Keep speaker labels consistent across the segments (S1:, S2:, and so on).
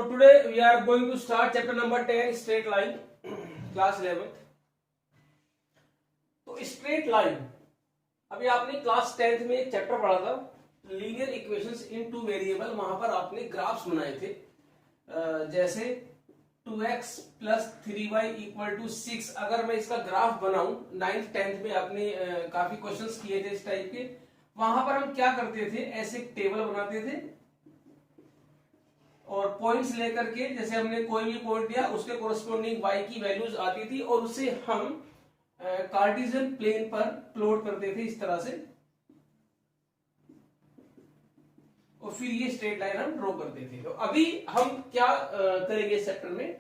S1: So today we are going to start chapter number 10 straight line class 11th। तो straight line अभी आपने class 10th में एक chapter पढ़ा था लीनियर इक्वेशंस इन टू वेरिएबल। वहां पर आपने ग्राफ्स बनाए थे जैसे 2x plus 3y equal to 6। अगर मैं इसका ग्राफ बनाऊं 9th 10th में आपने काफी क्वेश्चंस किए थे इस टाइप के। वहां पर हम क्या करते थे, ऐसे एक टेबल बनाते थे और पॉइंट्स लेकर के, जैसे हमने कोई भी पॉइंट दिया उसके कोरस्पोंडिंग y की वैल्यूज आती थी और उसे हम कार्टेशियन प्लेन पर प्लॉट करते थे इस तरह से, और फिर ये स्ट्रेट लाइन हम ड्रॉ करते थे। तो अभी हम क्या करेंगे इस चैप्टर में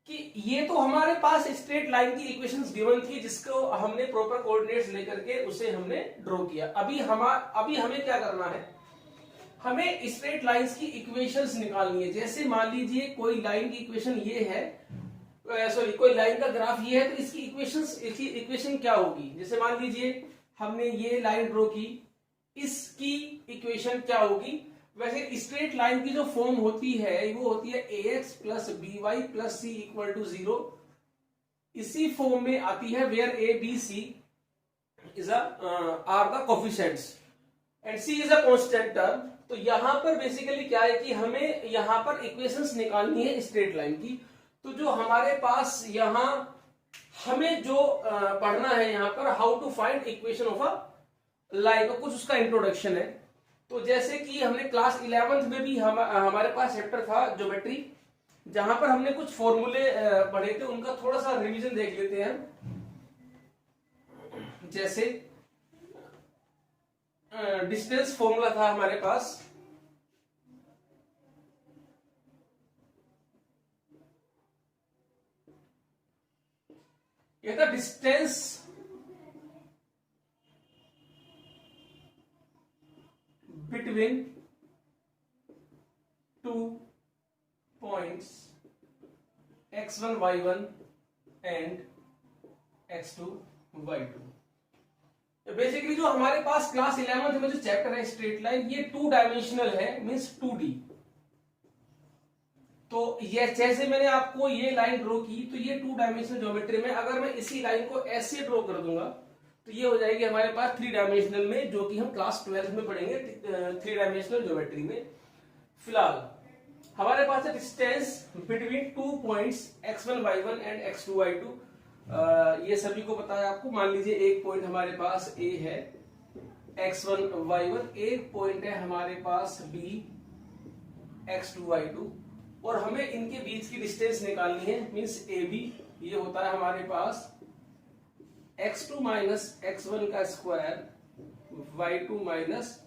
S1: कि ये तो हमारे पास स्ट्रेट लाइन की इक्वेशंस गिवन थी जिसको हमने प्रॉपर कोऑर्डिनेट्स लेकर के उसे हमने ड्रॉ किया। अभी हमें क्या करना है, हमें स्ट्रेट लाइंस की इक्वेशंस निकालनी है। जैसे मान लीजिए कोई लाइन की इक्वेशन ये है, सॉरी कोई लाइन का ग्राफ ये है, तो इसकी इक्वेशन क्या होगी। जैसे मान लीजिए हमने ये लाइन ड्रॉ की, इसकी इक्वेशन क्या होगी। वैसे स्ट्रेट लाइन की जो फॉर्म होती है वो होती है ax plus by plus c equal to 0। इसी फॉर्म में आती है where a b c is are the coefficients and c is a constant term. तो यहां पर बेसिकली क्या है कि हमें यहां पर इक्वेशंस निकालनी है स्ट्रेट लाइन की। तो जो हमारे पास यहां हमें जो पढ़ना है यहां पर how to find equation of a line, तो कुछ उसका इंट्रोडक्शन है। तो जैसे कि हमने क्लास 11th में भी हमारे पास चैप्टर था ज्योमेट्री, जहां पर हमने कुछ फॉर्मूले पढ़े थे, उनका थोड़ा सा रिवीजन देख लेते हैं। जैसे डिस्टेंस फॉर्मूला था हमारे पास, ये था distance between two points x1 y1 and x2 y2। Basically जो हमारे पास क्लास 11th में जो चैप्टर है स्ट्रेट लाइन, ये 2 डायमेंशनल है, मींस 2D। तो ये जैसे मैंने आपको ये लाइन ड्रॉ की, तो ये 2 डायमेंशनल ज्योमेट्री में अगर मैं इसी लाइन को ऐसे ड्रॉ कर दूंगा तो ये हो जाएगी हमारे पास 3 डायमेंशनल में, जो कि हम क्लास 12th में पढ़ेंगे 3 डायमेंशनल ज्योमेट्री में। फिलहाल हमारे पास है distance between 2 points x1 y1 and x2 y2। ये सभी को पता है आपको। मान लीजिए एक पॉइंट हमारे पास A है x1 y1, एक पॉइंट है हमारे पास B x2 y2, और हमें इनके बीच की डिस्टेंस निकालनी है, मींस AB। ये होता है हमारे पास x2 माइनस x1 का स्क्वायर y2 माइनस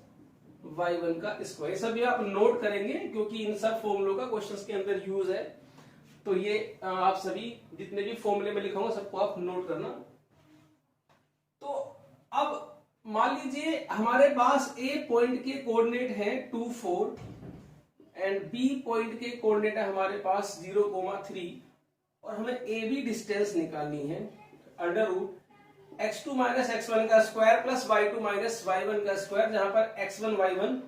S1: y1 का स्क्वायर। ये सभी आप नोट करेंगे क्योंकि इन सब फॉर्मूलों का क्वेश्चंस के अंदर यूज है। तो ये आप सभी जितने भी फॉर्मूले में लिखाऊंगा सबको आप नोट करना। तो अब मान लीजिए हमारे पास A पॉइंट के कोऑर्डिनेट है 2 4 एंड B पॉइंट के कोऑर्डिनेट है हमारे पास 0 3, और हमें AB डिस्टेंस निकालनी है under root x2 minus x1 का square plus y2 minus y1 का स्क्वायर, जहां पर x1 y1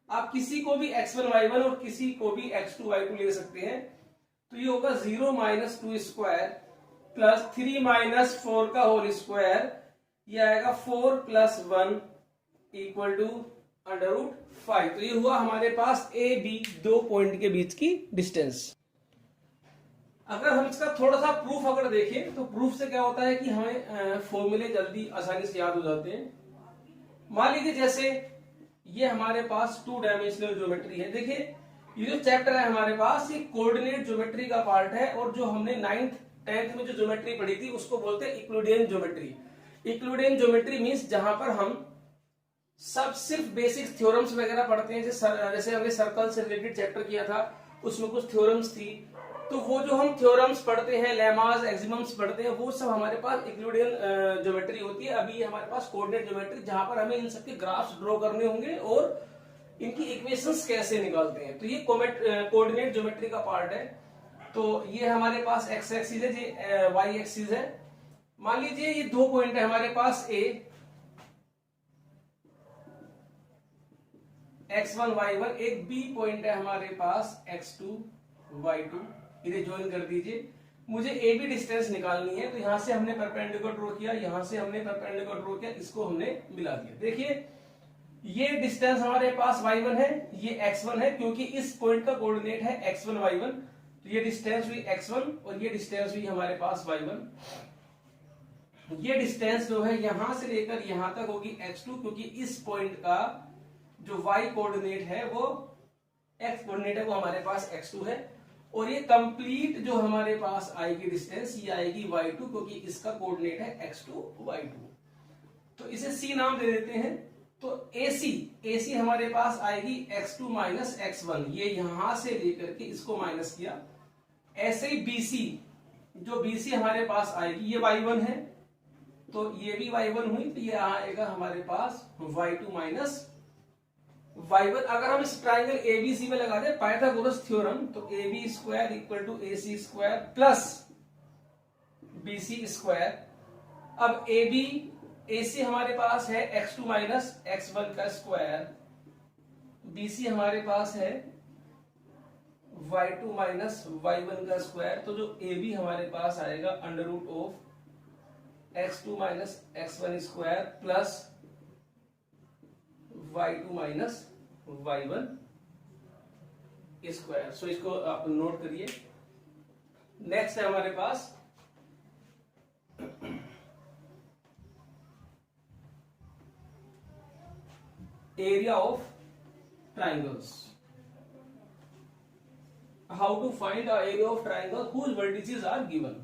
S1: आप किसी को भी x1 y1 और किसी को भी x2 y2 ले सकते हैं। तो ये होगा 0 माइनस 2 स्क्वायर प्लस 3 माइनस 4 का होल स्क्वायर, ये आएगा 4 plus 1 equal to under root 5। तो ये हुआ हमारे पास ए बी 2 पॉइंट के बीच की डिस्टेंस। अगर हम इसका थोड़ा सा प्रूफ अगर देखें तो प्रूफ से क्या होता है कि हमें फॉर्मूले जल्दी आसानी से याद हो जाते हैं। मान लीजिए जैसे ये हमारे पास 2 डायमेंशनल ज्योमेट्री है। देखिए ये जो चैप्टर है हमारे पास, ये कोऑर्डिनेट ज्योमेट्री का पार्ट है, और जो हमने 9th 10th में जो ज्योमेट्री पढ़ी थी उसको बोलते हैं Euclidean geometry. Euclidean geometry means जहां पर हम सब सिर्फ बेसिक थ्योरम्स वगैरह पढ़ते हैं। जैसे हमने सर्कल से रिलेटेड चैप्टर किया था, उसमें कुछ थ्योरम्स थी, तो वो जो हम थ्योरम्स पढ़ते हैं, लेमास एक्सिमम्स पढ़ते हैं, वो सब हमारे पास यूक्लिडियन ज्योमेट्री होती है। अभी हमारे पास कोऑर्डिनेट ज्योमेट्री, जहां पर हमें इन सबके ग्राफ्स ड्रॉ करने होंगे और इनकी इक्वेशंस कैसे निकालते हैं। तो ये कोऑर्डिनेट ज्योमेट्री का पार्ट है। तो ये हमारे पास x एक्सिस है, ये y एक्सिस है। मान लीजिए ये 2 पॉइंट है हमारे पास A x1 y1, एक b पॉइंट है हमारे पास x2 y2, इन्हें ज्वाइन कर दीजिए। मुझे ए बी डिस्टेंस निकालनी है, तो यहां से हमने परपेंडिकुलर ड्रॉ किया, यहां से हमने परपेंडिकुलर ड्रॉ किया, इसको हमने मिला दिया। देखिए ये डिस्टेंस हमारे पास y1 है, ये x1 है, क्योंकि इस पॉइंट का कोऑर्डिनेट है x1 y1, तो ये डिस्टेंस हुई x1 और ये डिस्टेंस हुई हमारे पास y1। ये डिस्टेंस जो है यहां से लेकर यहां तक होगी x2, क्योंकि इस पॉइंट का जो y कोऑर्डिनेट है वो x कोऑर्डिनेट है वो हमारे पास x2 है, और ये कंप्लीट जो हमारे पास आएगी डिस्टेंस ये आएगी y2, क्योंकि इसका कोऑर्डिनेट है x2 y2। तो इसे c नाम दे देते हैं। तो AC हमारे पास आएगी x2 माइनस x1, ये यहां से लेकर के इसको माइनस किया। ऐसे ही BC, जो BC हमारे पास आएगी, ये y1 है तो ये भी y1 हुई, तो ये आएगा हमारे पास y2 माइनस y1। अगर हम इस ट्राइंगल ABC में लगा दें पाइथागोरस थ्योरम, तो AB square equal to AC square plus BC square. अब AC हमारे पास है x2 माइनस x1 का स्क्वायर, BC हमारे पास है y2 माइनस y1 का स्क्वायर, तो जो AB हमारे पास आएगा under root of x2 minus x1 square plus y2 minus y1 square. So इसको आप नोट करिए। नेक्स्ट है हमारे पास area of triangles. How to find the area of triangle whose vertices are given?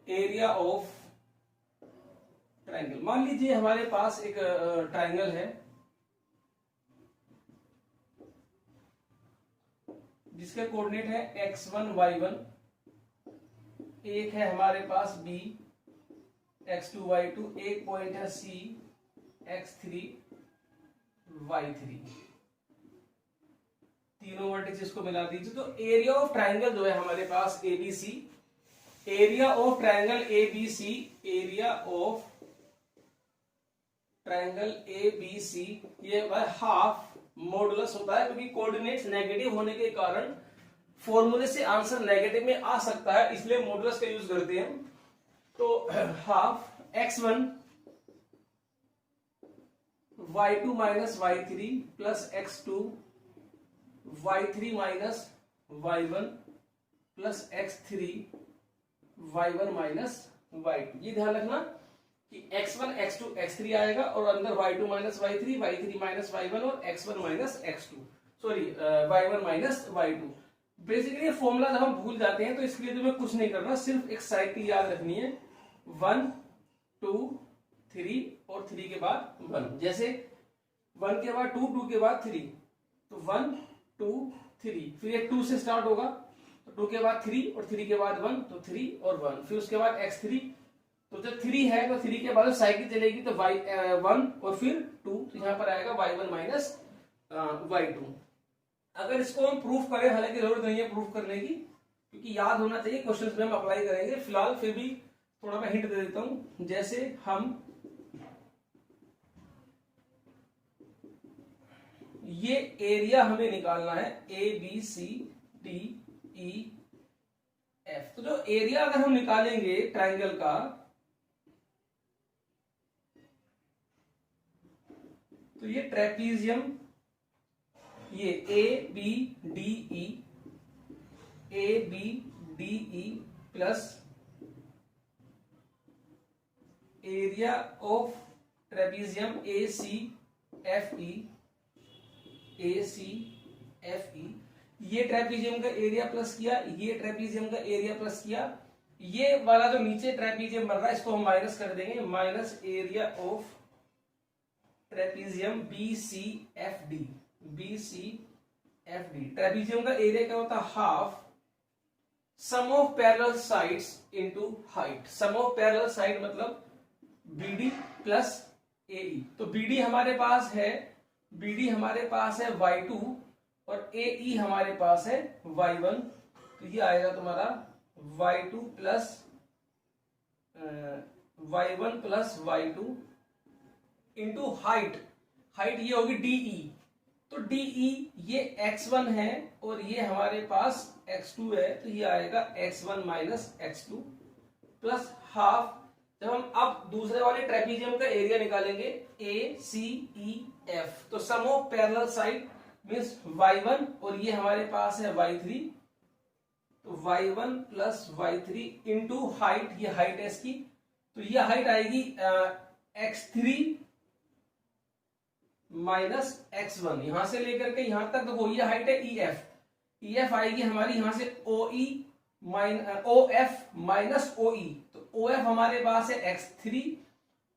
S1: Area of triangle, मान लीजिए हमारे पास एक ट्राइंगल है जिसके कोऑर्डिनेट है x1 y1, एक है हमारे पास B x2 y2, एक पॉइंट है C x3 y3, तीनों वर्टिसेस को मिला दीजिए। तो एरिया ऑफ ट्राइंगल जो है हमारे पास ABC, area of triangle ABC, area of triangle ABC ये हाफ मॉडुलस होता है, क्योंकि कोऑर्डिनेट्स नेगेटिव होने के कारण फॉर्मूले से आंसर नेगेटिव में आ सकता है, इसलिए मॉडुलस का यूज करते हैं। तो half x1 y2 minus y3 plus x2 y3 minus y1 plus x3 y1 minus y2। ये ध्यान रखना कि x1 x2 x3 आएगा और अंदर y2 minus y3 y3 minus y1 और x1 minus x2, sorry y1 minus y2। Basically ये formula जब हम भूल जाते हैं तो इसके लिए तुम्हें कुछ नहीं करना, सिर्फ एक साइकिल याद रखनी है 1 2 3 और 3 के बाद 1। जैसे 1 के बाद 2, 2 के बाद 3, तो 1 2 3, फिर ये 2 से स्टार्ट होगा तो 2 के बाद 3 और 3 के बाद 1, तो 3 और 1, फिर उसके बाद x3, तो जब 3 है तो 3 के बाद साइकिल चलेगी तो y1 और फिर 2, तो यहां पर आएगा y1 माइनस y2। अगर इसको हम प्रूफ करें, हालांकि जरूरत नहीं है प्रूफ करने की क्योंकि याद होना चाहिए, क्वेश्चंस में हम अप्लाई करेंगे। फिलहाल फिर भी थोड़ा मैं हिंट दे देता हूं। जैसे हम ये एरिया हमें निकालना है ABCDEF, तो जो एरिया अगर हम निकालेंगे ट्राइंगल का, तो ये ट्रेपीजियम, ये ABDE plus area of trapezium ACFE, ये ट्रेपीजियम का एरिया प्लस किया, ये ट्रेपीजियम का एरिया प्लस किया, ये वाला जो नीचे ट्रेपीजियम बन रहा है इसको हम माइनस कर देंगे, minus area of trapezium BCFD। Trapezium का एरिया क्या होता है? Half sum of parallel sides into height. Sum of parallel side मतलब BD प्लस AE। तो BD हमारे पास है y2 और AE हमारे पास है y1, तो ये आएगा तुम्हारा y2 plus y1 plus y2 into height, height ये होगी DE, तो DE ये x1 है और ये हमारे पास x2 है, तो ये आएगा x1 minus x2 plus half. जब हम अब दूसरे वाले ट्रेपीजियम का एरिया निकालेंगे ACEF, तो sum of parallel side means y1 और ये हमारे पास है y3, तो y1 plus y3 into height, ये हाइट है इसकी, तो ये हाइट आएगी x3 माइनस x1, यहां से लेकर के यहां तक देखो ये हाइट है EF आएगी हमारी यहां से OF माइनस OE, तो OF हमारे पास है x3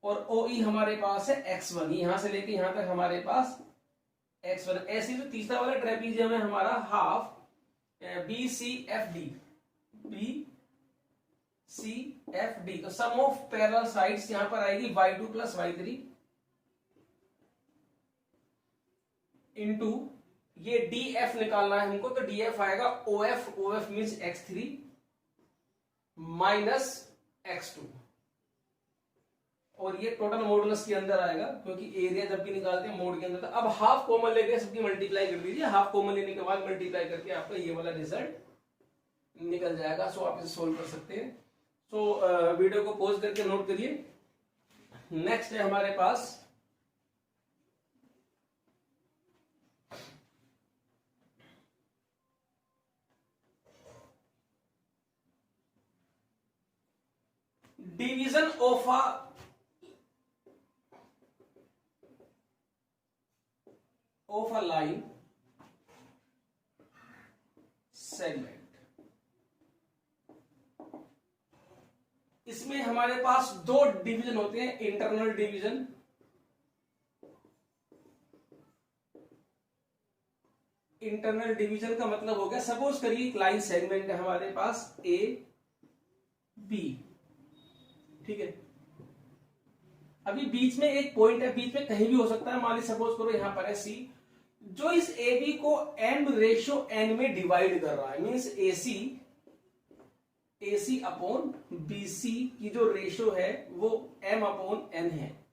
S1: और OE हमारे पास है x1, यहां से लेके यहां तक हमारे पास x1। ऐसे जो तीसरा वाला ट्रेपीजियम है हमारा हाफ BCFD, तो सम ऑफ पैरेलल साइड्स यहां पर आएगी y2 प्लस y3 इंटू ये DF निकालना है हमको, तो DF आएगा OF means x3 minus x2 और ये टोटल मॉडुलस के अंदर आएगा क्योंकि एरिया जब भी निकालते हैं मोड के अंदर। अब हाफ कॉमन लेके सबकी मल्टीप्लाई कर दीजिए, हाफ कॉमन लेने के बाद मल्टीप्लाई करके आपका ये वाला रिजल्ट निकल जाएगा। सो आप इसे सोल्व कर सकते हैं। सो वीडियो को पॉज करके नोट करिए। नेक्स्ट है हमारे पास division of a line segment। इसमें हमारे पास दो डिवीजन होते हैं, इंटरनल डिवीजन का मतलब हो गया, सपोज करिए एक लाइन सेगमेंट है हमारे पास A B, ठीक है। अभी बीच में एक पॉइंट है, बीच में कहीं भी हो सकता है, मान लीजिए सपोज करो यहां पर है C, जो इस AB को m/n में डिवाइड कर रहा है, मींस AC अपॉन BC की जो रेशो है वो m/n है।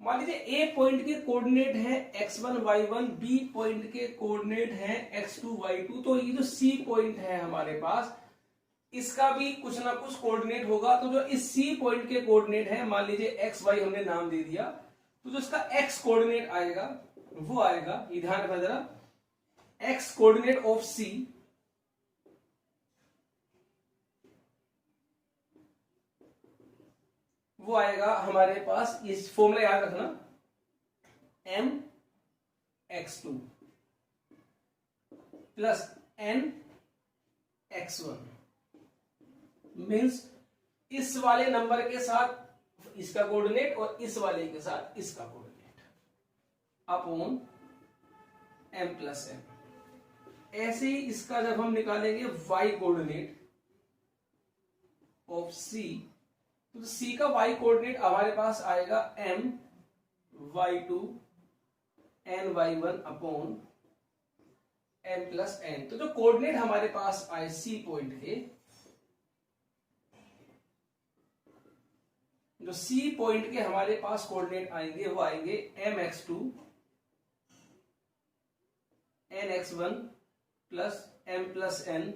S1: मान लीजिए A पॉइंट के कोऑर्डिनेट है x1 y1, B पॉइंट के कोऑर्डिनेट है x2 y2, तो ये जो C पॉइंट है हमारे पास इसका भी कुछ ना कुछ कोऑर्डिनेट होगा। तो जो इस C पॉइंट के कोऑर्डिनेट है, मान लीजिए x y हमने नाम दे दिया, तो जो इसका x कोऑर्डिनेट आएगा वो आएगा, ये ध्यान रखना जरा, x कोऑर्डिनेट ऑफ C वो आएगा हमारे पास, इस फॉर्मूला याद रखना, mx2 प्लस nx1 मीन्स इस वाले नंबर के साथ इसका कोऑर्डिनेट और इस वाले के साथ इसका coordinate upon m plus n। ऐसे ही इसका जब हम निकालेंगे y कोऑर्डिनेट ऑफ C, तो C का y कोऑर्डिनेट हमारे पास आएगा m y2 n y1 upon m plus n। तो जो कोऑर्डिनेट हमारे पास आए C पॉइंट के, जो C पॉइंट के हमारे पास कोऑर्डिनेट आएंगे वो आएंगे mx2 nx1 plus m plus n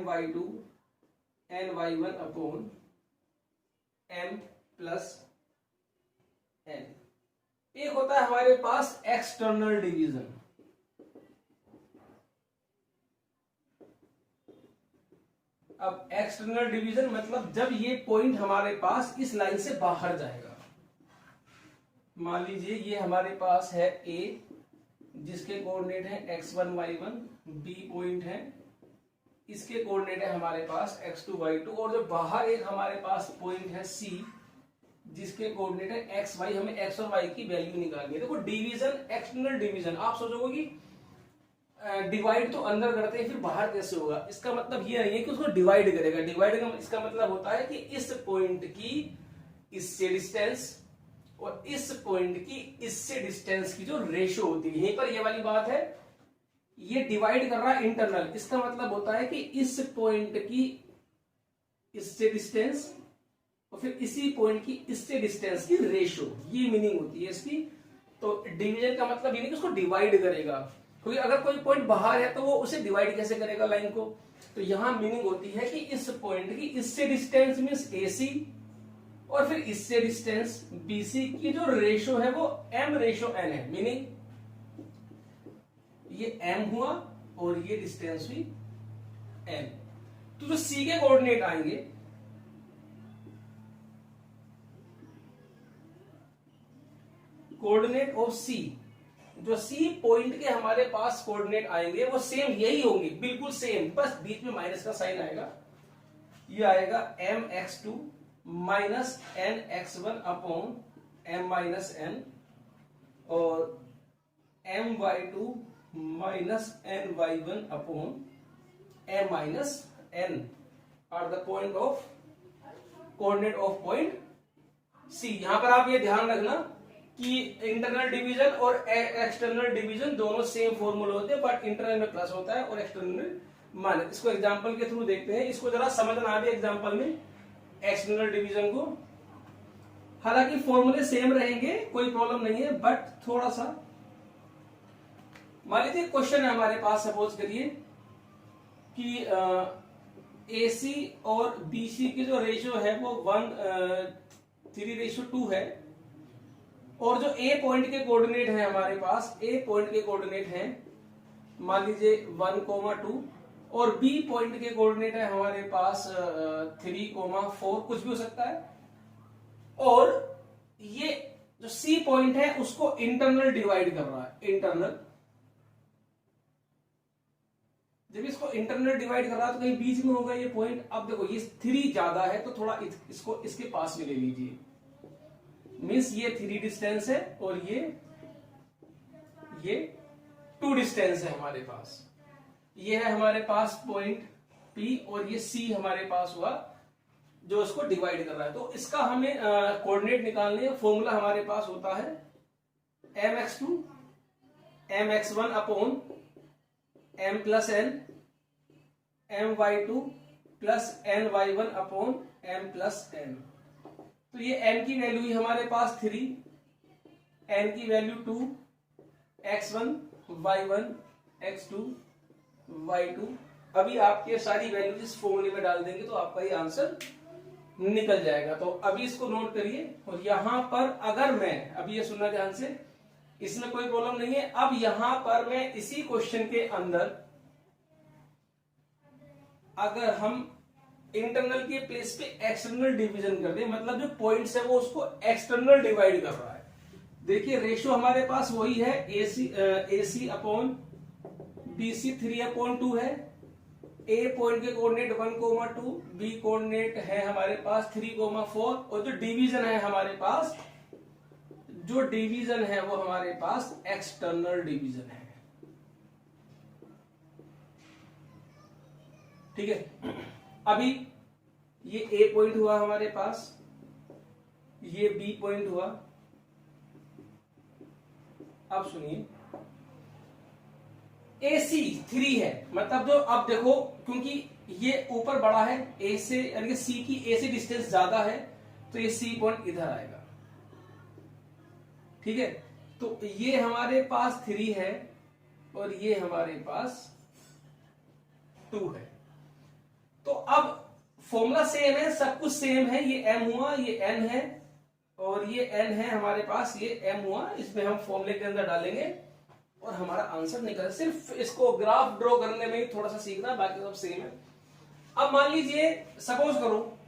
S1: my2 ny1 upon m plus n। एक होता है हमारे पास एक्सटर्नल डिवीजन। अब एक्सटर्नल डिवीजन मतलब जब ये पॉइंट हमारे पास इस लाइन से बाहर जाएगा। मान लीजिए ये हमारे पास है A जिसके कोऑर्डिनेट है x1 y1, B पॉइंट है, इसके कोऑर्डिनेट है हमारे पास x2 y2, और जो बाहर एक हमारे पास पॉइंट है C जिसके कोऑर्डिनेट है x y। हमें x और y की वैल्यू निकालनी है। देखो डिवीजन, एक्सटर्नल डिवीजन, आप सोचोगे कि डिवाइड तो अंदर करते हैं फिर बाहर कैसे होगा, इसका मतलब ये नहीं है कि उसको डिवाइड करेगा। डिवाइड का इसका मतलब होता है कि इस पॉइंट की इससे डिस्टेंस और इस पॉइंट की इससे डिस्टेंस की जो रेशो होती है, यहीं पर ये वाली बात है, ये डिवाइड कर रहा है इंटरनल। इसका मतलब होता है कि इस पॉइंट की इससे डिस्टेंस और फिर इसी पॉइंट की इससे डिस्टेंस की रेशो, ये मीनिंग होती है इसकी। तो डिवीजन का मतलब ये नहीं कि उसको डिवाइड करेगा, क्योंकि अगर कोई पॉइंट बाहर है तो वो उसे डिवाइड कैसे करेगा लाइन को। तो यहां मीनिंग होती है कि इस पॉइंट की इससे डिस्टेंस मींस AC और फिर इससे डिस्टेंस BC की जो रेशो है वो M/N है। मीनिंग ये M हुआ और ये डिस्टेंस हुई N। तो जो C के कोऑर्डिनेट आएंगे, कोऑर्डिनेट ऑफ C, जो C पॉइंट के हमारे पास कोऑर्डिनेट आएंगे वो सेम यही होंगे, बिल्कुल सेम, बस बीच में माइनस का साइन आएगा। ये आएगा mx2 minus nx1 upon m minus n और my2 minus ny1 upon m minus n are the point of coordinate of point C। यहां पर आप ये ध्यान रखना कि इंटरनल डिवीजन और एक्सटर्नल डिवीजन दोनों सेम फॉर्मूले होते हैं, बट इंटरनल में प्लस होता है और एक्सटर्नल में माइनस। इसको एग्जांपल के थ्रू देखते हैं, इसको जरा समझना आ भी एग्जांपल में एक्सटर्नल डिवीजन को। हालांकि फॉर्मूले सेम रहेंगे, कोई प्रॉब्लम नहीं है, बट थोड़ा सा मान लीजिए क्वेश्चन है हमारे पास, सपोज करिए कि AC और BC की जो रेशियो है वो 3:2 है, और जो A पॉइंट के कोऑर्डिनेट है हमारे पास, A पॉइंट के कोऑर्डिनेट हैं मान लीजिए 1,2 और B पॉइंट के कोऑर्डिनेट है हमारे पास 3,4, कुछ भी हो सकता है। और ये जो C पॉइंट है उसको इंटरनल डिवाइड कर रहा है, इंटरनल। जब इसको इंटरनल डिवाइड कर रहा है तो कहीं बीच में होगा ये पॉइंट। अब देखो ये 3 ज्यादा है तो थोड़ा इसको इसके पास में ले लीजिए, मीन्स ये 3 डिस्टेंस है और ये 2 डिस्टेंस है हमारे पास। ये है हमारे पास पॉइंट P और ये C हमारे पास हुआ जो इसको डिवाइड कर रहा है। तो इसका हमें कोऑर्डिनेट निकालने हैं। फॉर्मूला हमारे पास होता है mx2 mx1 upon m plus n my2 plus ny1 upon m plus n। तो ये n की वैल्यू ही हमारे पास 3, n की value 2, x1 y1 x2 y2। अभी आपके सारी वैल्यू इस फॉर्मूले में डाल देंगे तो आपका ये आंसर निकल जाएगा। तो अभी इसको नोट करिए। और यहां पर अगर मैं, अभी ये सुनना ध्यान से, इसमें कोई प्रॉब्लम नहीं है। अब यहां पर मैं इसी क्वेश्चन के अंदर अगर हम इंटरनल के प्लेस पे एक्सटर्नल डिवीजन कर दे, मतलब जो पॉइंट्स है वो उसको एक्सटर्नल डिवाइड कर रहा है। देखिए रेशियो हमारे पास वही है, AC अपॉन BC 3/2 है। A पॉइंट के कोऑर्डिनेट 1,2, B कोऑर्डिनेट है हमारे पास 3,4 और जो डिवीजन है हमारे पास, जो डिवीजन है वो हमारे पास एक्सटर्नल डिवीजन है। ठीक है। अभी ये A पॉइंट हुआ हमारे पास, ये B पॉइंट हुआ। अब सुनिए, AC 3 है, मतलब जो, अब देखो क्योंकि ये ऊपर बड़ा है, A से यानी C की A से डिस्टेंस ज्यादा है तो ये C पॉइंट इधर आएगा। ठीक है। तो ये हमारे पास 3 है और ये हमारे पास 2 है। तो अब फॉर्मूला सेम है, सब कुछ सेम है। ये M हुआ, ये N है और ये N है हमारे पास, ये M हुआ। इसमें हम फॉर्मूले के अंदर डालेंगे और हमारा आंसर निकल। सिर्फ इसको ग्राफ ड्रॉ करने में ही थोड़ा सा सीखना, बाकी सब सेम है। अब मान लीजिए, सपोज करो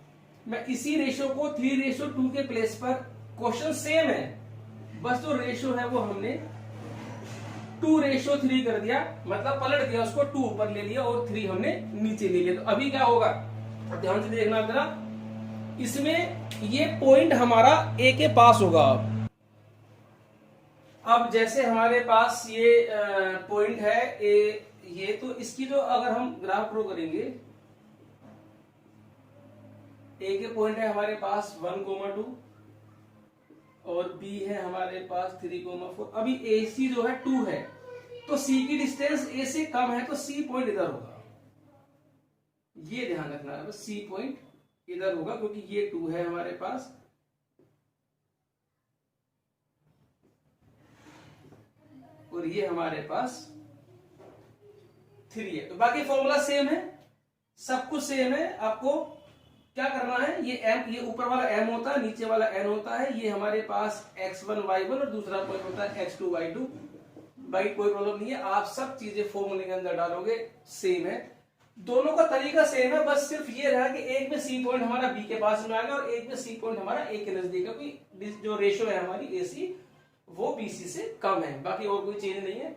S1: मैं इसी रेशियो को 3:2 के प्लेस पर, क्वेश्चन सेम है, बस जो रेशियो है वो हमने 2:3 कर दिया, मतलब पलट दिया उसको, 2 ऊपर ले लिया और 3 हमने नीचे ले लिया। तो अभी क्या होगा, ध्यान से देखना जरा, इसमें ये पॉइंट हमारा A के पास होगा। अब जैसे हमारे पास ये पॉइंट है A, ये तो इसकी जो अगर हम ग्राफ ड्रॉ करेंगे, A के पॉइंट है हमारे पास 1,2 और B है हमारे पास 3,4। अभी AC जो है 2 है, तो C की डिस्टेंस A से कम है तो C पॉइंट इधर होगा। ये ध्यान रखना है, C पॉइंट इधर होगा क्योंकि ये 2 है हमारे पास, और ये हमारे पास 3 है। तो बाकी फॉर्मूला सेम है, सब कुछ सेम है। आपको क्या करना है, ये m, ये ऊपर वाला m होता है, नीचे वाला n होता है। ये हमारे पास x1 y1 और दूसरा पॉइंट होता है x2 y2। भाई कोई प्रॉब्लम नहीं है, आप सब चीजें फॉर्मूले के अंदर डालोगे, सेम है। दोनों का तरीका सेम है, बस सिर्फ ये रहा कि एक में सी पॉइंट हमारा बी के पास में आएगा और एक में सी पॉइंट हमारा ए के नजदीक है, क्योंकि जो रेशियो है हमारी एसी वो बीसी से कम है। बाकी और कोई चीज नहीं है।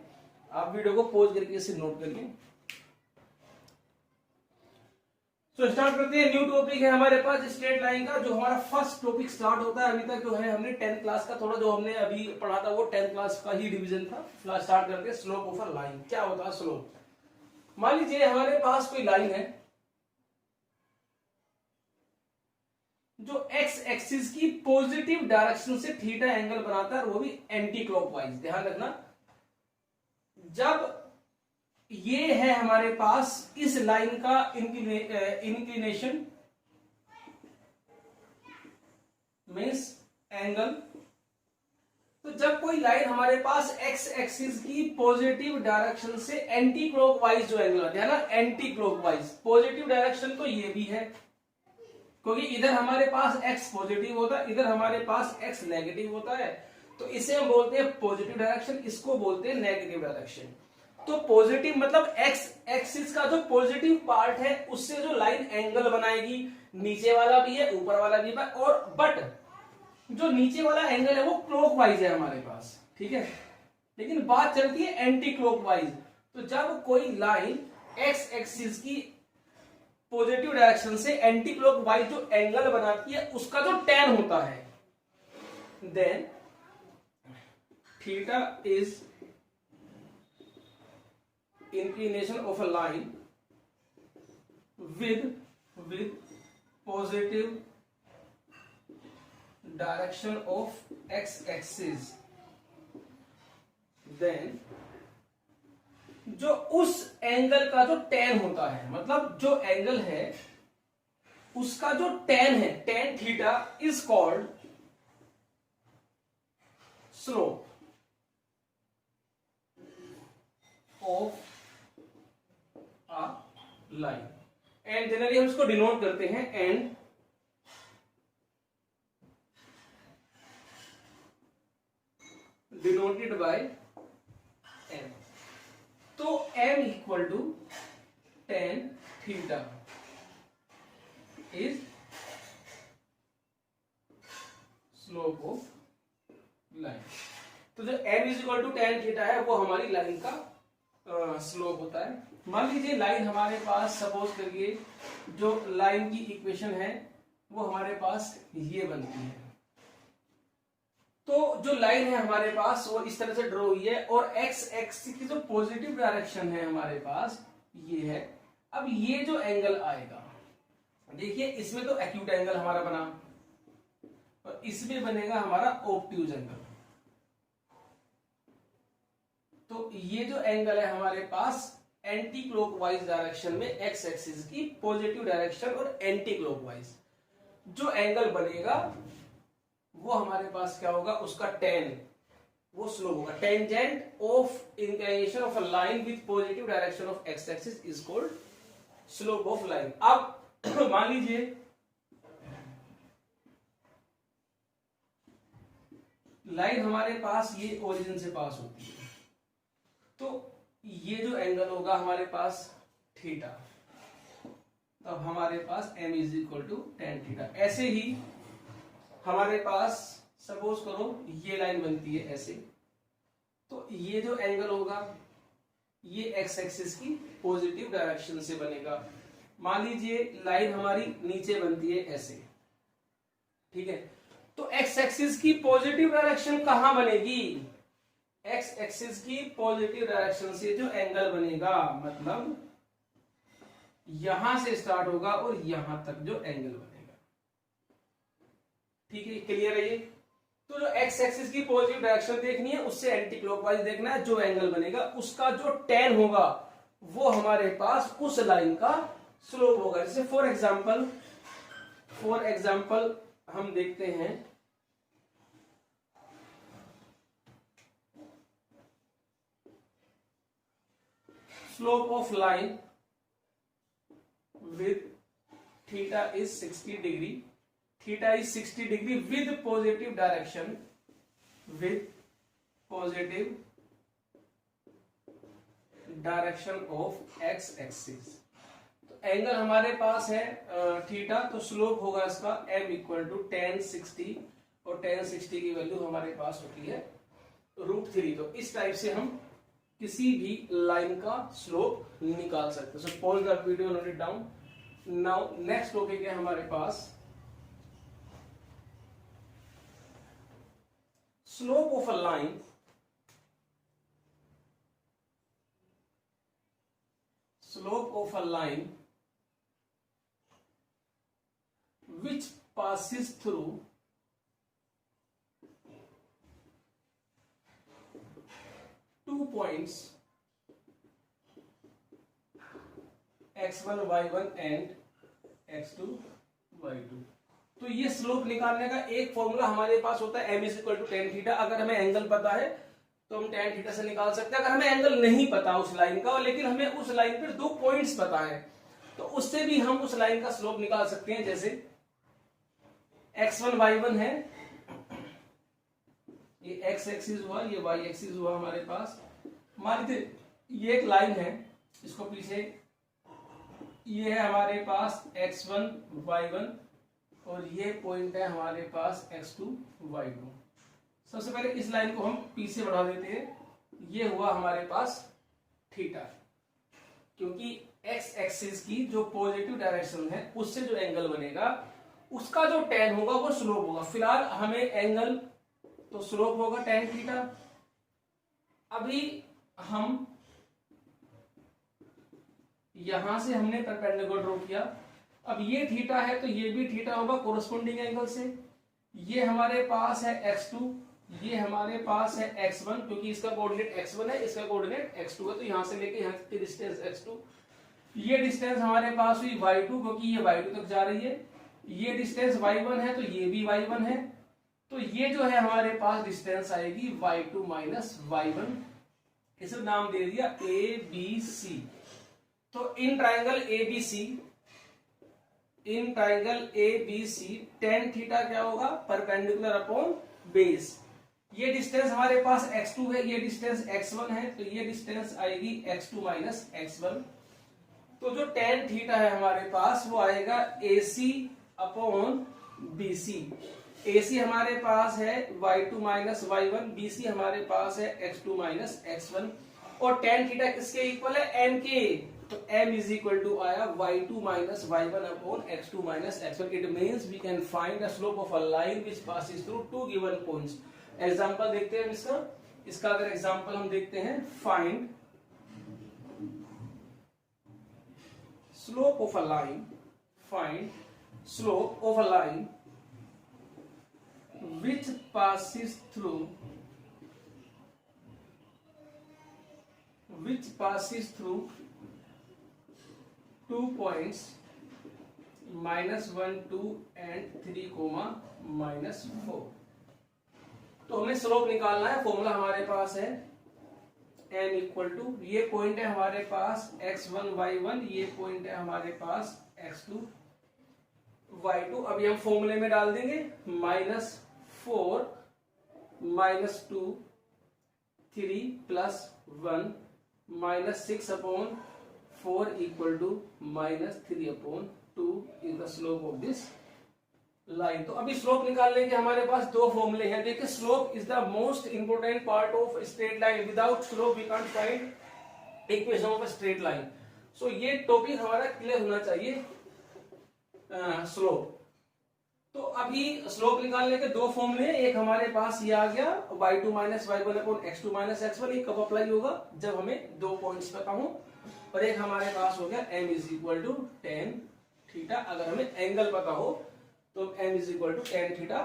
S1: आप वीडियो को पॉज करके इसे नोट करिए। तो स्टार्ट करते हैं। न्यू टॉपिक है हमारे पास स्ट्रेट लाइन का, जो हमारा फर्स्ट टॉपिक स्टार्ट होता है। अभी तक जो है हमने 10th क्लास का थोड़ा जो हमने अभी पढ़ा था वो 10th क्लास का ही डिवीजन था। स्टार्ट करते हैं स्लोप ऑफ अ लाइन। क्या होता है स्लोप? मान लीजिए हमारे पास कोई लाइन है जो एक्स एक्सिस की पॉजिटिव डायरेक्शन से थीटा एंगल बनाता है, वो भी एंटी क्लॉकवाइज। ध्यान रखना, जब ये है हमारे पास इस लाइन का इंक्लिनेशन मीन्स एंगल, तो जब कोई लाइन हमारे पास एक्स एक्सिस की पॉजिटिव डायरेक्शन से एंटी क्लॉकवाइज जो एंगल है ना, एंटी क्लॉकवाइज। पॉजिटिव डायरेक्शन तो ये भी है, क्योंकि इधर हमारे पास x पॉजिटिव होता है, इधर हमारे पास x नेगेटिव होता है, तो इसे हम बोलते हैं पॉजिटिव डायरेक्शन, इसको बोलते हैं नेगेटिव डायरेक्शन। तो पॉजिटिव मतलब x एक्सिस का जो पॉजिटिव पार्ट है उससे जो लाइन एंगल बनाएगी, नीचे वाला भी है ऊपर वाला भी है, और बट जो नीचे वाला एंगल है वो क्लॉकवाइज है हमारे पास, ठीक है। लेकिन बात चलती है एंटी क्लॉकवाइज। तो जब कोई लाइन x एक्सिस की पॉजिटिव डायरेक्शन से एंटी क्लॉकवाइज जो एंगल बनाती है उसका जो tan होता है, then theta is inclination of a line with positive direction of x axis, then जो उस एंगल का जो tan होता है, मतलब जो एंगल है उसका जो tan है, tan theta is called slope of line. And generally हम इसको डिनोट करते हैं एंड डिनोटेड बाय m। तो m equal to tan theta is slope of line. तो जो m is equal to tan theta है वो हमारी लाइन का स्लोप होता है। मान लीजिए लाइन हमारे पास, सपोज करिए जो लाइन की इक्वेशन है वो हमारे पास ये बनती है। तो जो लाइन है हमारे पास वो इस तरह से ड्रॉ हुई है, और एक्स एक्सिस की जो पॉजिटिव डायरेक्शन है हमारे पास ये है। अब ये जो एंगल आएगा, देखिए इसमें तो एक्यूट एंगल हमारा बना, और इसमें बनेगा हमारा ऑब्ट्यूज एंगल। तो ये जो एंगल है हमारे पास एंटी क्लॉकवाइज डायरेक्शन में एक्स एक्सिस की पॉजिटिव डायरेक्शन और एंटी क्लॉकवाइज जो एंगल बनेगा वो हमारे पास क्या होगा, उसका tan वो स्लोप होगा। Tangent of inclination of a line with positive direction of x axis is called slope of line. अब मान लीजिए लाइन हमारे पास ये ओरिजिन से पास होती है, तो ये जो एंगल होगा हमारे पास थीटा, तब हमारे पास m is equal to tan theta. ऐसे ही हमारे पास सपोज करो ये लाइन बनती है ऐसे, तो ये जो एंगल होगा ये x एक्सिस की पॉजिटिव डायरेक्शन से बनेगा। मान लीजिए लाइन हमारी नीचे बनती है ऐसे, ठीक है। तो x एक्सिस की पॉजिटिव डायरेक्शन कहां बनेगी, x एक्सिस की पॉजिटिव डायरेक्शन से जो एंगल बनेगा, मतलब यहां से स्टार्ट होगा और यहां तक जो एंगल बनेगा, ठीक है। क्लियर है ये? तो जो x एक्सिस की पॉजिटिव डायरेक्शन देखनी है उससे एंटी क्लॉकवाइज देखना है, जो एंगल बनेगा उसका जो tan होगा वो हमारे पास उस लाइन का स्लोप होगा। जैसे फॉर एग्जांपल फॉर एग्जाम्पल हम देखते हैं slope of line with theta is 60 degree, theta is 60 degree with positive direction, with positive direction of x axis। तो एंगल हमारे पास है थीटा, तो स्लोप होगा इसका m इक्वल टू tan 60 और tan 60 की वैल्यू हमारे पास होती है √3। तो इस टाइप से हम किसी भी लाइन का स्लोप निकाल सकते हैं। So pause the video, note it down. Now next topic है हमारे पास slope of a line, slope of a line which passes through two points x1 y1 and x2 y2। तो ये स्लोप निकालने का एक फॉर्मूला हमारे पास होता है m is equal to tan theta. अगर हमें एंगल पता है तो हम टेन थीटा से निकाल सकते हैं। अगर हमें एंगल नहीं पता उस लाइन का, लेकिन हमें उस लाइन पर दो पॉइंट्स पता है, तो उससे भी हम उस लाइन का स्लोप निकाल सकते हैं। जैसे x1 y1 है, ये x एक्सिस हुआ, ये y एक्सिस हुआ हमारे पास। मान लीजिए ये एक लाइन है, इसको पीछे, ये है हमारे पास x1 y1 और ये पॉइंट है हमारे पास x2 y2। सबसे पहले इस लाइन को हम पीछे बढ़ा देते हैं, ये हुआ हमारे पास थीटा, क्योंकि x एक्सिस की जो पॉजिटिव डायरेक्शन है उससे जो एंगल बनेगा उसका जो tan होगा वो स्लोप होगा। फिलहाल हमें एंगल तो स्लोप होगा tan थीटा। अभी हम यहां से हमने परपेंडिकुलर ड्रॉ किया, अब ये थीटा है तो ये भी थीटा होगा कोरस्पोंडिंग एंगल से। ये हमारे पास है x2, ये हमारे पास है x1, क्योंकि इसका कोऑर्डिनेट x1 है, इसका कोऑर्डिनेट x2 है, तो यहां से लेके यहां तक की डिस्टेंस x2। ये डिस्टेंस हमारे पास हुई y2, क्योंकि ये y2 तक जा रही है। ये डिस्टेंस y1 है तो ये भी y1 है, तो ये जो है हमारे पास डिस्टेंस आएगी y2 माइनस y1। इसे नाम दे दिया ABC। तो in triangle ABC, in triangle ABC tan theta क्या होगा, परपेंडिकुलर अपॉन बेस। ये डिस्टेंस हमारे पास x2 है, ये डिस्टेंस x1 है, तो ये डिस्टेंस आएगी x2 माइनस x1। तो जो tan थीटा है हमारे पास वो आएगा AC अपॉन BC। AC हमारे पास है y2 माइनस y1, BC हमारे पास है x2 माइनस x1, और tan थीटा किसके इक्वल है, m के। तो m इज इक्वल टू आया y2 minus y1 upon x2 minus x1। It means we can find the slope of a line which passes through two given points. Example देखते हैं इसका अगर example हम देखते हैं, find slope of a line, find slope of a line which passes through two points -1 2 and 3 -4। तो हमें slope निकालना है। फॉर्मूला हमारे पास है m इक्वल टू, ये पॉइंट है हमारे पास x1 y1, ये पॉइंट है हमारे पास x2 y2। अभी हम फॉर्मूले में डाल देंगे -4 -2 3 +1 -6 upon 4 equal to -3 upon 2 is the slope of this line. तो अभी स्लोप निकालने के हमारे पास दो फॉर्मूले हैं। देखिए, slope is the most important part of straight line. Without slope we can't find equation of a straight line. So ये टॉपिक हमारा क्लियर होना चाहिए। स्लोप, तो अभी स्लोप निकालने के दो फॉर्मूले, एक हमारे पास ये आ गया y2 minus y1 upon x2 minus x1। ये कब अप्लाई होगा, जब हमें दो पॉइंट्स पता हो। और एक हमारे पास हो गया m is equal to tan theta. अगर हमें एंगल पता हो तो m is equal to tan theta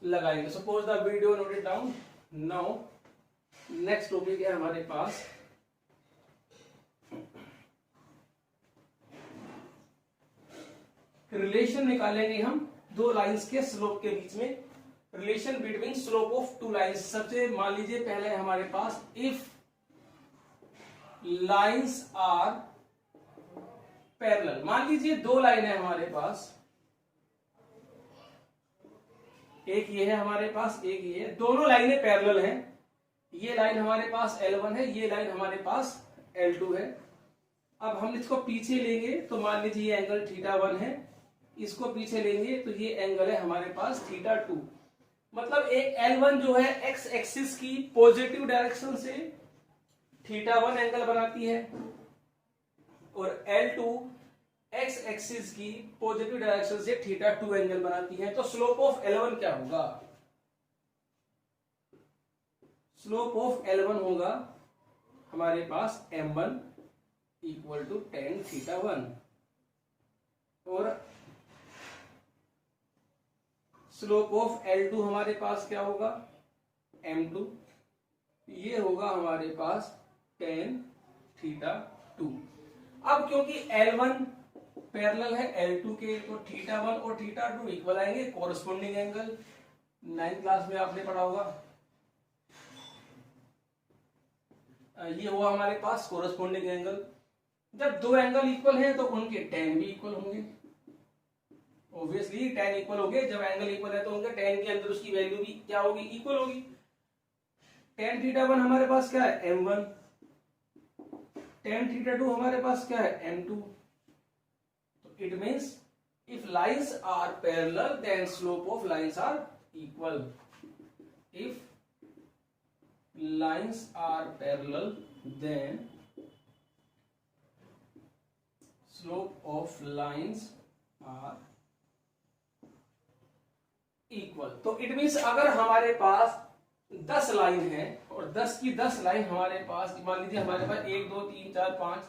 S1: लगाएंगे। So pause the video, note it down. Now next topic है हमारे पास रिलेशन निकालेंगे हम दो लाइंस के स्लोप के बीच में, relation between slope of two lines. सबसे मान लीजिए पहले हमारे पास इफ लाइंस आर पैरेलल, मान लीजिए दो लाइन है हमारे पास, एक ये है हमारे पास, एक ये है, दोनों लाइनें पैरेलल हैं। ये लाइन हमारे पास L1 है, ये लाइन हमारे पास L2 है। अब हम इसको पीछे लेंगे तो मान लीजिए ये एंगल θ1 है, इसको पीछे लेंगे तो ये एंगल है हमारे पास θ2। मतलब एक L1 जो है एक्स एक्सिस की पॉजिटिव डायरेक्शन से θ1 एंगल बनाती है, और L2 एक्स एक्सिस की पॉजिटिव डायरेक्शन से θ2 एंगल बनाती है। तो स्लोप ऑफ L1 क्या होगा? स्लोप ऑफ L1 होगा हमारे पास m1 इक्वल टू tan θ1, और स्लोप ऑफ L2 हमारे पास क्या होगा? m2, ये होगा हमारे पास tan θ2। अब क्योंकि L1 पैरेलल है L2 के, तो θ1 और θ2 इक्वल आएंगे, कोरस्पोंडिंग एंगल 9th क्लास में आपने पढ़ा होगा। ये हुआ हमारे पास कोरस्पोंडिंग एंगल। जब दो एंगल इक्वल हैं तो उनके tan भी इक्वल होंगे, ऑब्वियसली tan इक्वल होंगे। जब एंगल इक्वल है तो उनके tan के अंदर उसकी वैल्यू भी क्या होगी? इक्वल होगी। tan θ1 हमारे पास क्या है? m1, tan θ2 हमारे पास क्या है? m2। तो it means if lines are parallel then slope of lines are equal. If lines are parallel then slope of lines are equal। तो इट मीन्स अगर हमारे पास 10 लाइन है और 10 की 10 लाइन हमारे पास, मान लीजिए हमारे पास 1 2 3 4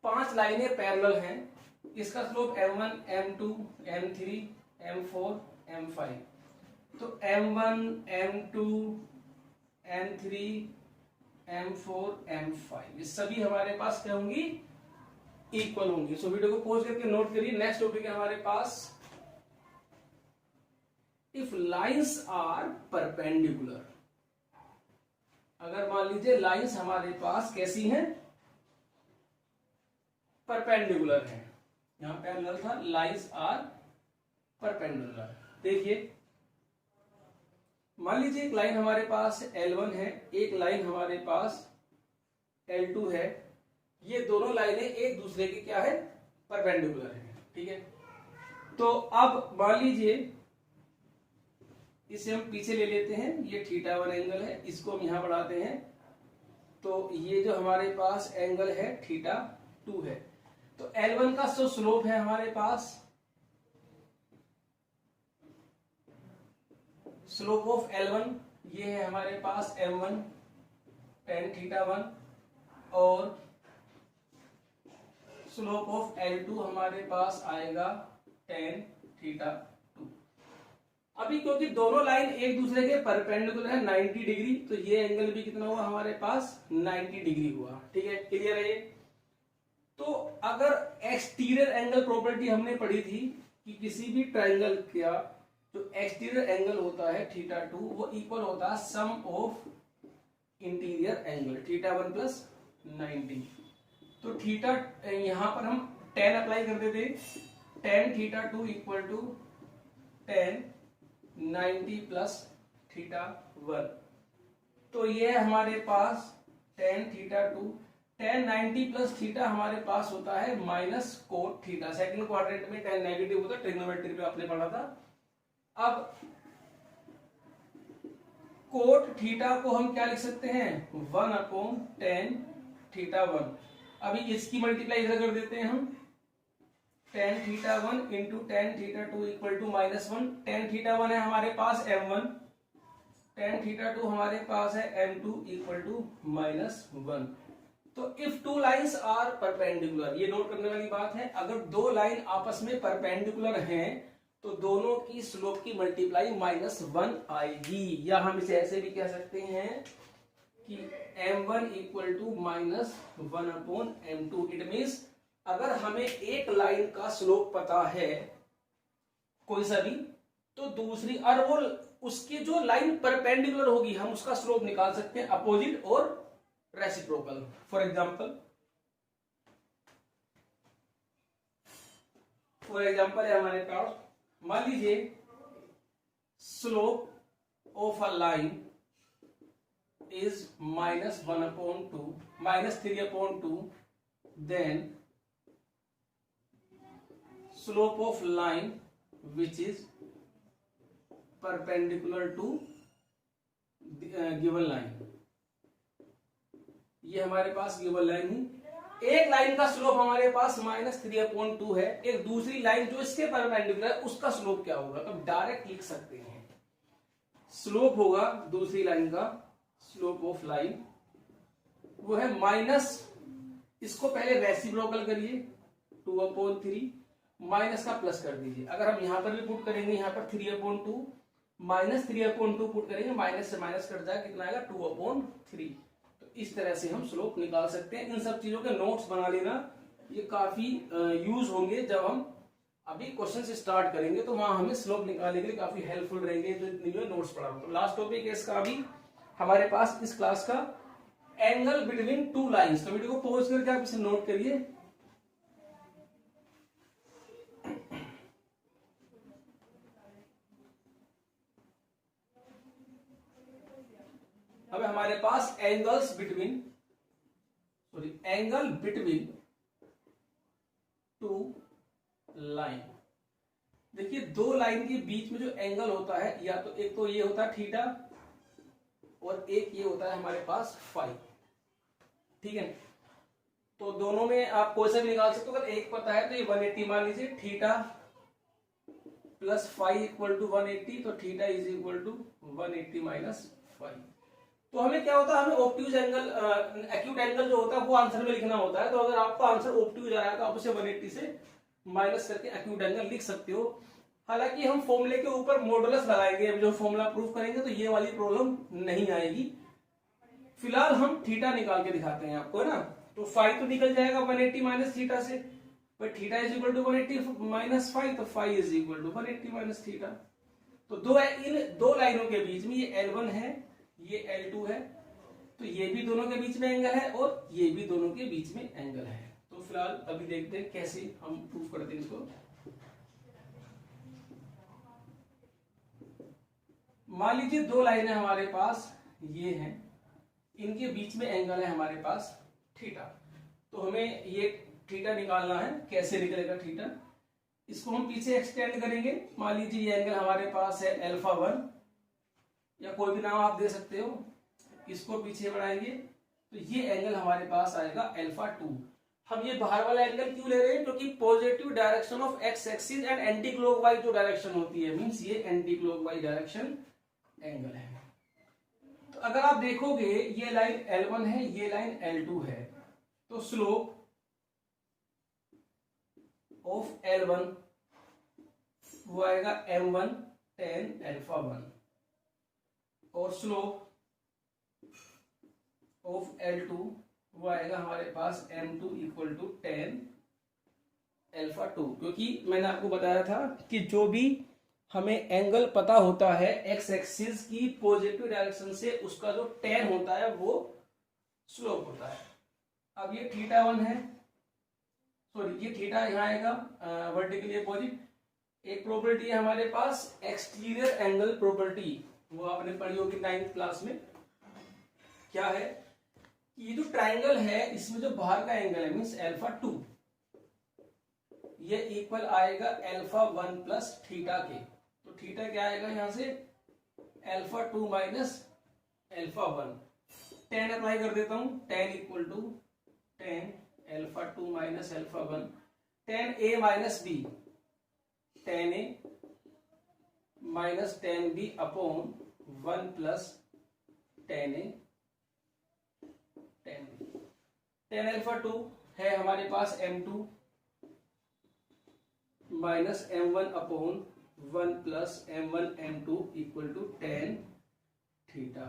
S1: 5 लाइनें पैरेलल हैं, इसका slope m1 m2 m3 m4 m5। तो m1 m2 m3 m4 m5 ये सभी हमारे पास क्या होंगी? इक्वल होंगी। सो वीडियो को पॉज करके नोट करिए। नेक्स्ट टॉपिक है हमारे पास इफ लाइंस आर परपेंडिकुलर। अगर मान लीजिए लाइंस हमारे पास कैसी हैं? परपेंडिकुलर है। यहां पैरेलल था, लाइंस आर परपेंडिकुलर। देखिए मान लीजिए एक लाइन हमारे पास L1 है, एक लाइन हमारे पास L2 है। ये दोनों लाइनें एक दूसरे के क्या है? परपेंडिकुलर है। ठीक है, तो अब मान लीजिए इसे हम पीछे ले लेते हैं, ये θ1 एंगल है, इसको हम यहां बढ़ाते हैं, तो ये जो हमारे पास एंगल है θ2 है। तो L1 का जो स्लोप है हमारे पास, स्लोप ऑफ L1 ये है हमारे पास m1 tan θ1, और स्लोप ऑफ L2 हमारे पास आएगा tan θ2। अभी क्योंकि दोनों लाइन एक दूसरे के परपेंडिकुलर है 90 डिग्री, तो ये एंगल भी कितना हुआ हमारे पास? 90 डिग्री हुआ। ठीक है, क्लियर है ये? तो अगर एक्सटीरियर एंगल प्रॉपर्टी हमने पढ़ी थी कि किसी भी ट्रायंगल का जो एक्सटीरियर एंगल होता है θ2 वो इक्वल होता है सम ऑफ इंटीरियर एंगल θ1 प्लस 90। तो थीटा यहां पर हम tan अप्लाई कर देते, tan θ2 equal to tan 90 plus θ1। तो ये हमारे पास tan θ2, tan 90 प्लस थीटा हमारे पास होता है minus cot theta. Second quadrant में tan नेगेटिव होता है, ट्रिग्नोमेट्री पे आपने पढ़ा था। अब कोट थीटा को हम क्या लिख सकते हैं? 1/tan θ1। अभी इसकी मल्टीप्लाई इधर कर देते हैं हम, tan θ1 into tan θ2 equal to -1। tan θ1 है हमारे पास m1, tan θ2 हमारे पास है m2 इक्वल टू -1। तो if two lines are perpendicular, ये नोट करने वाली बात है, अगर दो लाइन आपस में परपेंडिकुलर हैं तो दोनों की स्लोप की मल्टीप्लाई -1 आएगी। या हम इसे ऐसे भी कह सकते हैं कि m1 equal to -1/m2। It means अगर हमें एक लाइन का स्लोप पता है कोई सा भी, तो दूसरी और वो उसकी जो लाइन परपेंडिकुलर होगी हम उसका स्लोप निकाल सकते हैं, अपोजिट और रेसिप्रोकल। फॉर एग्जांपल है हमारे पास, मान लीजिए slope of a line is -1/2 -3/2, then slope of line which is perpendicular to given line। ये हमारे पास गिवन लाइन है, एक लाइन का स्लोप हमारे पास -3/2 है, एक दूसरी लाइन जो इसके परपेंडिकुलर है उसका स्लोप क्या होगा, तो डायरेक्ट लिख सकते हैं। स्लोप होगा दूसरी लाइन का, स्लोप ऑफ लाइन वो है माइनस, इसको पहले रेसिप्रोकल करिए 2/3 माइनस का प्लस कर दीजिए। अगर हम यहां पर भी पुट करेंगे, यहां पर 3/2 -3/2 पुट करेंगे, माइनस से माइनस कट जाएगा, कितना आएगा 2/3। तो इस तरह से हम स्लोप निकाल सकते हैं। इन सब चीजों के नोट्स बना लेना, ये काफी यूज होंगे जब हम अभी क्वेश्चन से स्टार्ट करेंगे, तो वहां हमें स्लोप निकालने के लिए काफी हेल्पफुल रहेंगे जो इतनी जो नोट्स पढ़ा। तो लास्ट टॉपिक है इसका अभी हमारे पास इस क्लास का, एंगल बिटवीन टू लाइंस। तो वीडियो को पॉज करके आप इसे नोट करिए। अब हमारे पास एंगल बिटवीन टू लाइन। देखिए दो लाइन के बीच में जो एंगल होता है, या तो एक तो ये होता है थीटा और एक ये होता है हमारे पास फाई, ठीक है। तो दोनों में आप कोई सा भी निकाल सकते हो। अगर एक पता है तो ये 180 मान लीजिए, theta plus phi equal to 180, तो theta is equal to 180 minus phi. तो हमें क्या होता है, हमें ऑब्ट्यूज एंगल, एक्यूट एंगल जो होता है वो आंसर में लिखना होता है। तो अगर आपका आंसर ऑब्ट्यूज आया तो आप उसे 180 से माइनस करके एक्यूट एंगल लिख सकते हो। हालांकि हम फॉर्मूले के ऊपर मॉडुलस लगाएंगे, अब जो फॉर्मूला प्रूफ करेंगे तो ये वाली प्रॉब्लम नहीं आएगी। फिलहाल हम थीटा निकाल के दिखाते हैं आपको, है ना। तो फाई तो निकल जाएगा 180 माइनस थीटा से, पर theta is equal to 180 minus phi, तो phi is equal to 180 minus theta. तो इन दो लाइनों के बीच में ये L1 है, ये L2 है, तो ये भी दोनों के बीच में एंगल है और ये भी दोनों के बीच में एंगल है। तो फिलहाल अभी देखते हैं कैसे हम प्रूफ करते हैं इसको। मान लीजिए दो लाइनें हमारे पास ये हैं, इनके बीच में एंगल है हमारे पास थीटा। तो हमें ये थीटा निकालना है। कैसे निकलेगा थीटा, इसको हम पीछे एक्सटेंड करेंगे। मान लीजिए ये एंगल हमारे पास है α1, या कोई भी नाम आप दे सकते हो। इसको पीछे बढ़ाएंगे तो ये एंगल हमारे पास आएगा α2। हम ये बाहर वाला एंगल क्यों ले रहे हैं, क्योंकि positive direction of x axis and anti clockwise जो डायरेक्शन होती है, मींस ये एंटी क्लॉकवाइज डायरेक्शन एंगल है। तो अगर आप देखोगे ये लाइन L1 है, ये लाइन L2 है, तो स्लोप ऑफ L1 वो आएगा m1 tan α1, और स्लोप ऑफ L2 वो आएगा हमारे पास m2 इक्वल टू tan α2। क्योंकि मैंने आपको बताया था कि जो भी हमें एंगल पता होता है एक्स एक्सिस की पॉजिटिव डायरेक्शन से, उसका जो tan होता है वो स्लोप होता है। अब ये θ1 है, सॉरी ये थीटा यहाँ आएगा वर्टिकली अपोजिट। एक प्रॉपर्टी है हमारे पास एक्सटीरियर एंगल प्रॉपर्टी, वो आपने पढ़ी होगी 9th क्लास में। क्या है, ये जो ट्राइंगल है इसमें जो बाहर का एंगल है मींस α2, ये इक्वल आएगा α1 प्लस थीटा के। तो थीटा क्या आएगा यहां से α2 माइनस α1। tan अप्लाई कर देता हूं, tan equal to tan α2 minus α1, tan a minus b, tan a minus tan b upon 1 plus tan a tan b। tan α2 है हमारे पास m2 minus m1 upon 1 plus m1 m2 equal to tan theta.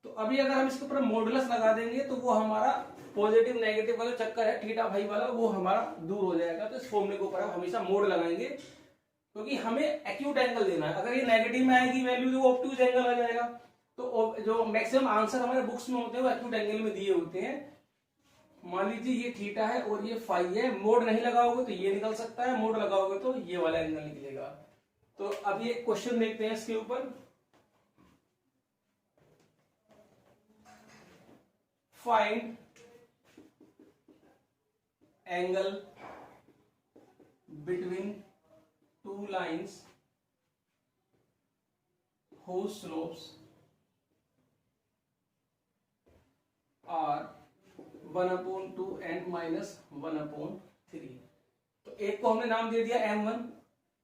S1: तो अभी अगर हम इसके ऊपर modulus लगा देंगे तो वो हमारा पॉजिटिव नेगेटिव वाला चक्कर है थीटा भाई वाला, वो हमारा दूर हो जाएगा। तो इस फॉर्मूले के ऊपर हम हमेशा मोड लगाएंगे क्योंकि हमें एक्यूट एंगल देना है। अगर ये नेगेटिव में आएगी वैल्यू तो ऑब्टयूज एंगल आ जाएगा। तो जो मैक्सिमम आंसर हमारे बुक्स में होते हैं वो एक्यूट एंगल में दिए होते हैं। मान लीजिए ये थीटा है और ये फाई है, मोड नहीं लगाओगे तो ये निकल सकता है, मोड लगाओगे तो ये वाला एंगल निकलेगा। तो अब ये क्वेश्चन देखते हैं इसके ऊपर। Find angle between two lines whose slopes are 1/2 and -1/3। तो एक को हमने नाम दे दिया m1,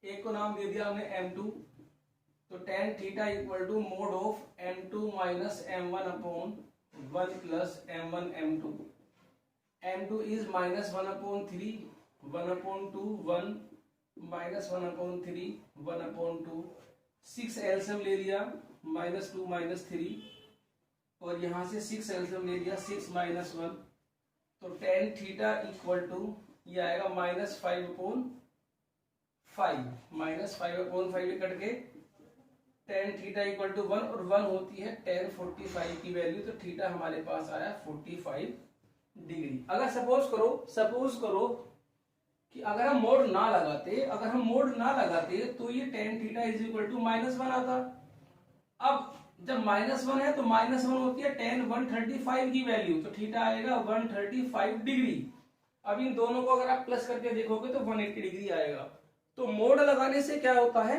S1: एक को नाम दे दिया हमने m2। तो tan theta equal to mod of m2 minus m1/1 plus m1 m2। m2 is -1/3, 1/2 1 -1/3 1/2। 6 LCM ले लिया, -2 -3, और यहां से 6 एलसीएम ले लिया, 6 - 1। तो tan थीटा इक्वल टू ये आएगा -5/5, -5/5 कट के tan थीटा इक्वल टू 1, और 1 होती है tan 45 की वैल्यू। तो थीटा हमारे पास आया 45 डिग्री। अगर सपोज करो कि अगर हम मोड ना लगाते तो ये tan theta is equal to -1 आता। अब जब -1 है तो -1 होती है tan 135 की वैल्यू, तो थीटा आएगा 135 डिग्री। अब इन दोनों को अगर आप प्लस करके देखोगे तो 180 डिग्री आएगा। तो मोड लगाने से क्या होता है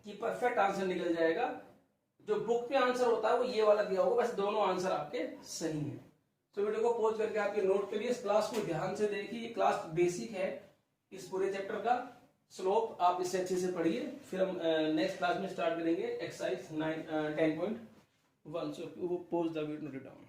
S1: कि परफेक्ट आंसर निकल जाएगा। जो बुक पे आंसर होता है वो ये वाला दिया होगा, बस दोनों आंसर आपके सही हैं। तो वीडियो को पॉज करके आप ये नोट करिए, इस क्लास को ध्यान से देखिए। ये क्लास बेसिक है इस पूरे चैप्टर का। स्लोप आप इससे अच्छे से पढ़िए, फिर हम नेक्स्ट क्लास में स्टार्ट करेंगे exercise 10.1। So pause the video, note it down.